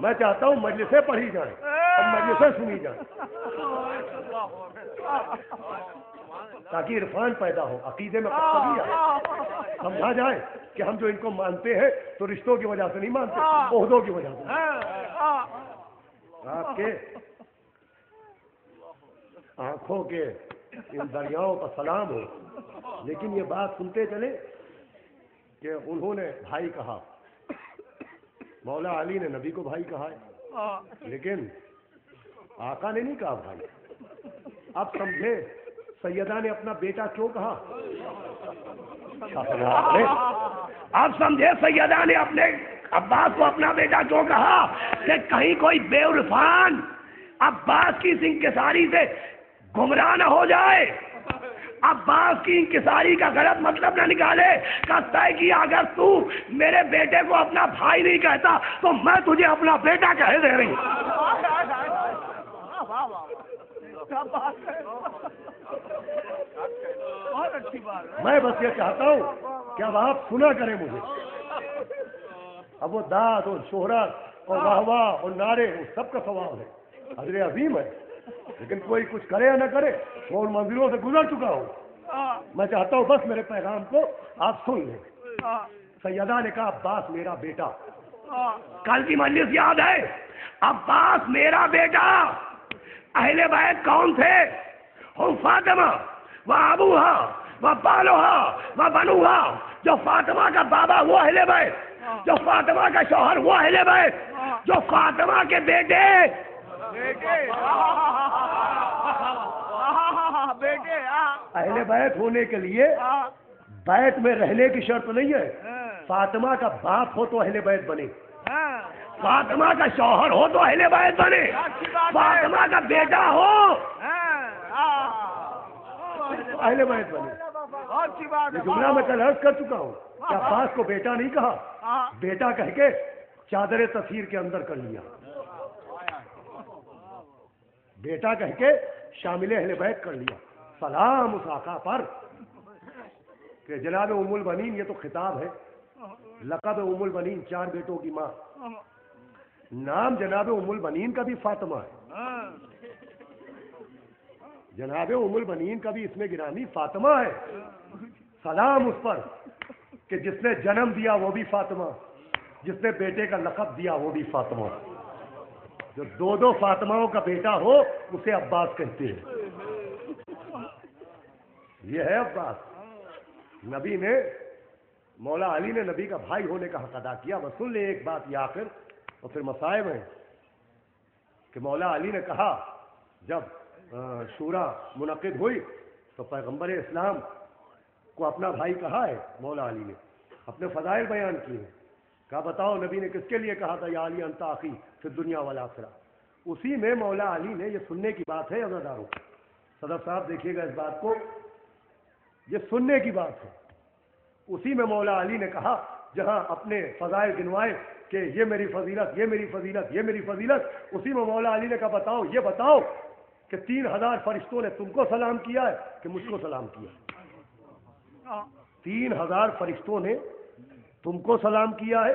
میں چاہتا ہوں مجلسیں پڑھی جائیں اور مجلسیں سنی جائیں تاکہ عرفان پیدا ہو، عقیدے میں پختگی آئے، سمجھا جائے کہ ہم جو ان کو مانتے ہیں تو رشتوں کی وجہ سے نہیں مانتے، عہدوں کی وجہ سے. آپ کے آنکھوں کے ان دریاؤں کا سلام ہو، لیکن یہ بات سنتے چلے کہ انہوں نے بھائی کہا، مولا علی نے نبی کو بھائی کہا ہے، لیکن آقا نے نہیں کہا بھائی. اب سمجھے سیدہ نے اپنا بیٹا کیوں کہا؟ اب سمجھے سیدہ نے اپنے عباس کو اپنا بیٹا کیوں کہا کہ کہیں کوئی بے عرفان عباس کی انکساری سے گمراہ نہ ہو جائے، عباس کی انکساری کا غلط مطلب نہ نکالے. کہتا ہے کہ اگر تو میرے بیٹے کو اپنا بھائی نہیں کہتا تو میں تجھے اپنا بیٹا کہہ دے رہی ہوں. میں بس یہ چاہتا ہوں کہ اب آپ سنا کریں مجھے. اب وہ داد اور شہرت اور واہ واہ اور نعرے وہ سب کا ثواب ہے، اجر عظیم ہے، لیکن کوئی کچھ کرے یا نہ کرے وہ ان منزلوں سے گزر چکا ہوں. میں چاہتا ہوں بس میرے پیغام کو آپ سن لیں. سیدہ نے کہا عباس میرا بیٹا. کل کی مجلس یاد ہے، عباس میرا بیٹا. اہل بیت کون تھے؟ فاطمہ و ابوہا و بالوہا و بنوہا. جو فاطمہ کا بابا وہ اہل بیت، جو فاطمہ کا شوہر وہ اہل بیت، جو فاطمہ کے بیٹے اہل بیت ہونے کے لیے بیت میں رہنے کی شرط نہیں ہے. فاطمہ کا باپ ہو تو اہل بیت بنے، فاطمہ کا شوہر ہو تو اہل بیت بنے، فاطمہ کا بیٹا ہو تو اہل بیت بنے۔ یہ جملہ میں کل عرض کر چکا ہوں کہ عباس کو بیٹا نہیں کہا، بیٹا کہہ کے چادر تطہیر کے اندر کر لیا، بیٹا کہہ کے شامل اہل بیت کر لیا۔ سلام اس آقا پر کہ جناب ام البنین، یہ تو خطاب ہے، لقب ام البنین، 4 بیٹوں کی ماں، نام جناب ام البنین کا بھی فاطمہ ہے، جناب ام البنین کا بھی اس میں گرامی فاطمہ ہے۔ سلام اس پر کہ جس نے جنم دیا وہ بھی فاطمہ، جس نے بیٹے کا لقب دیا وہ بھی فاطمہ۔ جو 2 فاطمہوں کا بیٹا ہو اسے عباس کہتے ہیں۔ یہ ہے عباس۔ نبی نے، مولا علی نے نبی کا بھائی ہونے کا حق ادا کیا۔ بس سن لے ایک بات یہ آخر، اور پھر مصائب ہیں کہ مولا علی نے کہا جب شورا منعقد ہوئی تو پیغمبر اسلام کو اپنا بھائی کہا ہے، مولا علی نے اپنے فضائل بیان کیے ہیں، کہا بتاؤ نبی نے کس کے لیے کہا تھا یا علی انت اخی فی الدنیا والآخرہ۔ اسی میں مولا علی نے، یہ سننے کی بات ہے عزاداروں، صدر صاحب دیکھیے گا اس بات کو، یہ سننے کی بات ہے، اسی میں مولا علی نے کہا جہاں اپنے فضائل گنوائے کہ یہ میری فضیلت، یہ میری فضیلت، یہ میری فضیلت، اسی میں مولا علی نے کہا بتاؤ، یہ بتاؤ کہ 3000 فرشتوں نے تم کو سلام کیا ہے کہ مجھ کو سلام کیا؟ 3000 فرشتوں نے تم کو سلام کیا ہے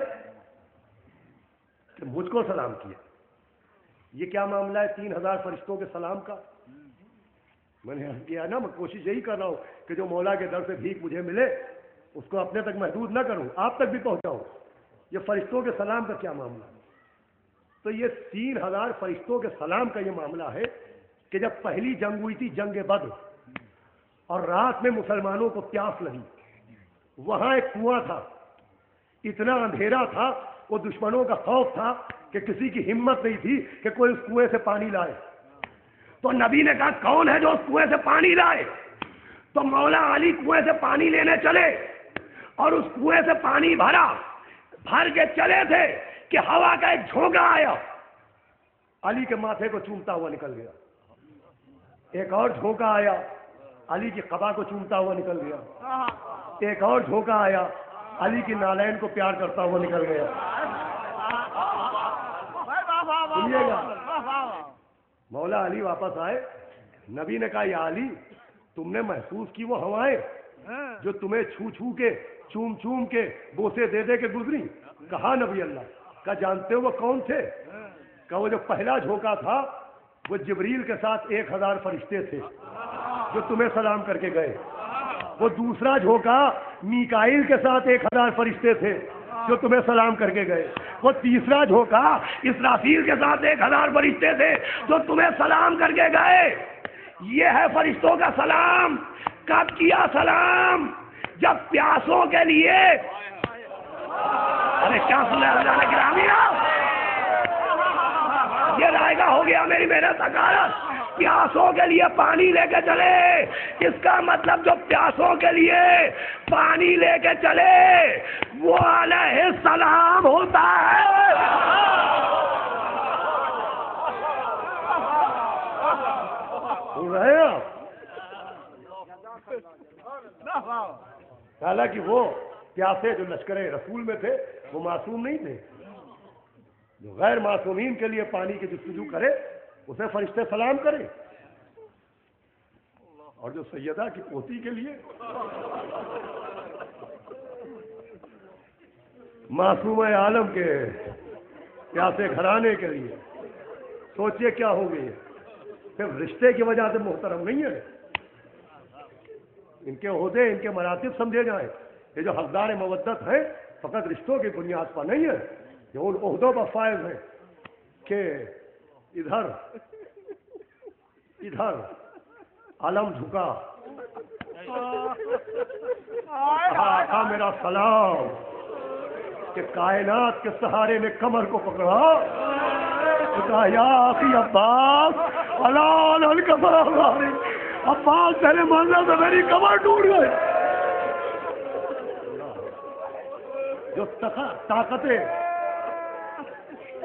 کہ مجھ کو سلام کیا؟ یہ کیا معاملہ ہے 3000 فرشتوں کے سلام کا؟ میں نے عرض کیا نا، میں کوشش یہی کر رہا ہوں کہ جو مولا کے در سے بھیک مجھے ملے اس کو اپنے تک محدود نہ کروں، آپ تک بھی پہنچاؤں۔ یہ فرشتوں کے سلام کا کیا معاملہ ہے؟ تو یہ 3000 فرشتوں کے سلام کا یہ معاملہ ہے کہ جب پہلی جنگ ہوئی تھی، جنگ بدر، اور رات میں مسلمانوں کو پیاس لگی، وہاں ایک کنواں تھا، اتنا اندھیرا تھا، وہ دشمنوں کا خوف تھا کہ کسی کی ہمت نہیں تھی کہ کوئی اس کنویں سے پانی لائے۔ تو نبی نے کہا کون ہے جو اس کنویں سے پانی لائے؟ تو مولا علی کنویں سے پانی لینے چلے اور اس کنویں سے پانی بھر کے چلے تھے کہ ہوا کا ایک جھونکا آیا، علی کے ماتھے کو چومتا ہوا نکل گیا، ایک اور جھونکا آیا، علی کی قبا کو چومتا ہوا نکل گیا، ایک اور جھونکا آیا، علی کی نالین کو پیار کرتا ہوا نکل گیا۔ سنیے گا، مولا علی واپس آئے، نبی نے کہا یا علی، تم نے محسوس کی وہ ہوائیں جو تمہیں چھو چھو کے، چوم چوم کے، بوسے دے دے کے گزری؟ کہا نبی اللہ، کہا جانتے ہو وہ کون تھے؟ کہا وہ جو پہلا جھونکا تھا وہ جبریل کے ساتھ 1000 فرشتے تھے جو تمہیں سلام کر کے گئے، وہ دوسرا جھونکا میکائیل کے ساتھ 1000 فرشتے تھے جو تمہیں سلام کر کے گئے، وہ تیسرا جھونکا اسرافیل کے ساتھ 1000 فرشتے تھے جو تمہیں سلام کر کے گئے۔ یہ ہے فرشتوں کا سلام۔ کب کیا سلام؟ جب پیاسوں کے لیے، ارے کیا سن رہے گرامی، یہ رائے گا ہو گیا میری محنت حکارت، پیاسوں کے لیے پانی لے کے چلے، اس کا مطلب جو پیاسوں کے لیے پانی لے کے چلے وہ علیہ السلام ہوتا ہے۔ سن رہے ہیں آپ؟ حالانکہ وہ پیاسے جو لشکر رسول میں تھے وہ معصوم نہیں تھے، جو غیر معصومین کے لیے پانی کی جستجو کرے اسے فرشتے سلام کرے، اور جو سیدہ کی پوتی کے لیے، معصوم عالم کے پیاسے گھرانے کے لیے، سوچئے کیا ہو گئی ہے۔ صرف رشتے کی وجہ سے محترم نہیں ہے، ان کے عہدے، ان کے مراتب سمجھے جائیں۔ یہ جو حقدار مودت ہیں فقط رشتوں کی بنیاد پر نہیں ہے، یہ ان عہدوں پر فائز ہیں کہ ادھر علم جھکا، کہا میرا سلام، کہ کائنات کے سہارے نے کمر کو پکڑا، کہا یا اخی عباس حلال الکبر ہماری، عباس تیرے مرنے سے میری کمر ٹوٹ گئی۔ جو طاقتیں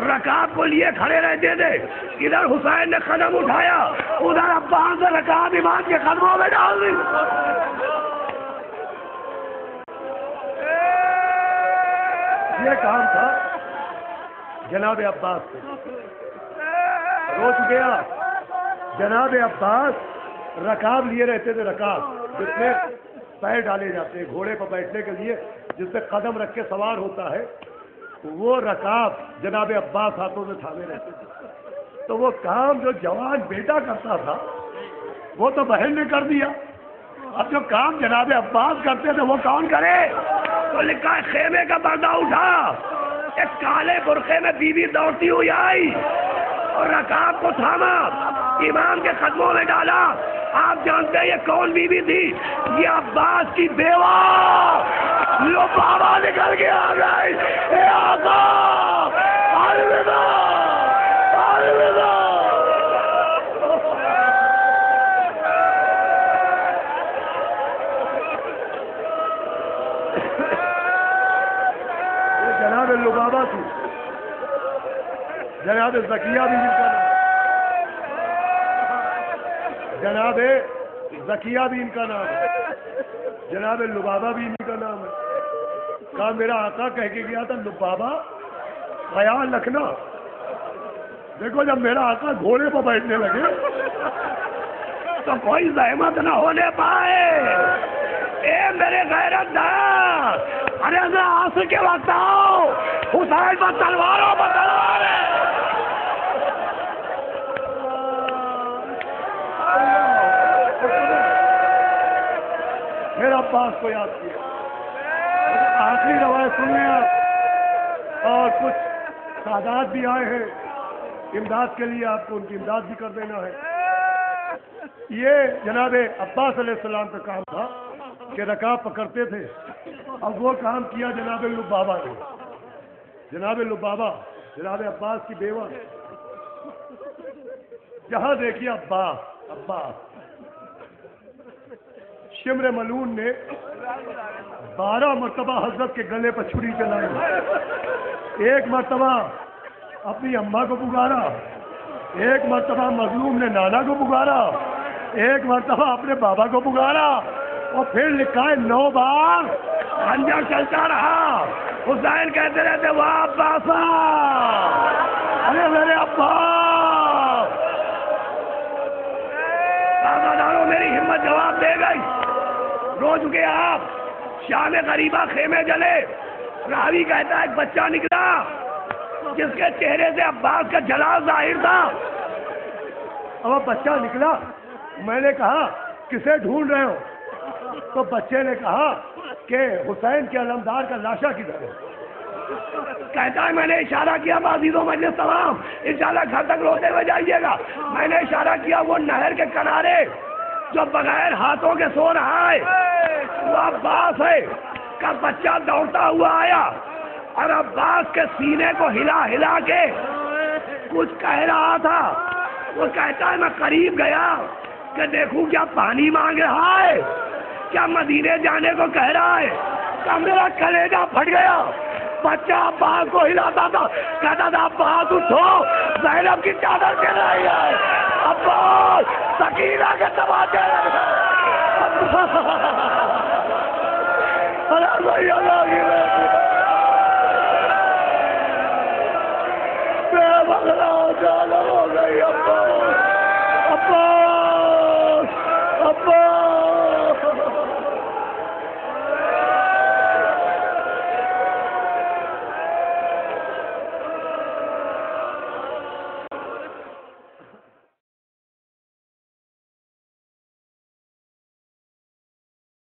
رکاب کو لیے کھڑے رہتے تھے. ادھر حسین نے قدم اٹھایا, ادھر عباس نے رکاب امام کے قدموں میں ڈال دی. یہ کام تھا جناب عباس سے. روز گیا جناب عباس رکاب لیے رہتے تھے, رکاب جس میں پیر ڈالے جاتے ہیں گھوڑے پر بیٹھنے کے لیے, جس پہ قدم رکھ کے سوار ہوتا ہے, وہ رکاب جناب عباس ہاتھوں میں تھامے رہتے تھے. تو وہ کام جو جوان بیٹا کرتا تھا وہ تو بہن نے کر دیا, اب جو کام جناب عباس کرتے تھے وہ کون کرے؟ تو لکھا ہے خیمے کا پردہ اٹھا, ایک کالے برقعے میں بیوی دوڑتی ہوئی آئی اور رکاب کو تھاما, امام کے قدموں میں ڈالا. آپ جانتے ہیں یہ کون بیوی تھی؟ یہ عباس کی بیوہ لبابہ نکل کے آ گئی. اے آقا الوداع الوداع. جناب لبابہ تھی, جناب زکیہ بھی ان کا نام, جناب زکیہ بھی ان کا نام ہے, جناب لبابہ بھی ان کا نام ہے. کہا میرا آقا کہہ کے گیا تھا لبابہ خیال رکھنا. دیکھو جب میرا آقا گھوڑے پر بیٹھنے لگے تو کوئی زحمت نہ ہونے پائے. اے میرے غیرت دار, ارے ذرا آنسو کے وقت آؤ, حسین پر تلواروں پر تلوار ہے. میرا عباس کو یاد کیا. آخری روایت سن لیں آپ, اور کچھ سادات بھی آئے ہیں امداد کے لیے, آپ کو ان کی امداد بھی کر دینا ہے. یہ جناب عباس علیہ السلام کا کام تھا کہ رکاب پکڑتے تھے. اب وہ کام کیا جناب لبابہ نے. جناب لبابہ جناب عباس کی بیوہ, جہاں دیکھیے عباس شمر ملون نے 12 مرتبہ حضرت کے گلے پر چھری چلائی. ایک مرتبہ اپنی اماں کو پکارا, ایک مرتبہ مظلوم نے نانا کو پکارا, ایک مرتبہ اپنے بابا کو پکارا, اور پھر لکھا ہے 9 بار خنجر چلتا رہا. حسین کہتے رہتے واہ عباسا, ارے میرے عباس. داروں میری ہمت جواب دے گئی. رو چکے آپ, شام غریبہ خیمے جلے. راوی کہتا ہے ایک بچہ نکلا جس کے چہرے سے عباس کا جلال ظاہر تھا. اب بچہ نکلا, میں نے کہا کسے ڈھونڈ رہے ہو؟ تو بچے نے کہا کہ حسین کے علمدار کا لاشا کدھر ہے. کہتا ہے میں نے اشارہ کیا عزیزوں مجلس تمام انشاءاللہ گھر تک روتے ہوئے جائیے گا. میں نے اشارہ کیا وہ نہر کے کنارے جو بغیر ہاتھوں کے سو رہا ہے وہ عباس ہے. کا بچہ دوڑتا ہوا آیا اور عباس کے سینے کو ہلا ہلا کے کچھ کہہ رہا تھا. وہ کہتا ہے میں قریب گیا کہ دیکھوں کیا پانی مانگ رہا ہے, کیا مدینے جانے کو کہہ رہا ہے. کہ میرا کلیجہ پھٹ گیا. بچہ عباس کو ہلاتا تھا, کہتا تھا عباس اٹھو زینب کی چادر چل رہی ہے, عباس سکینہ کے تماچے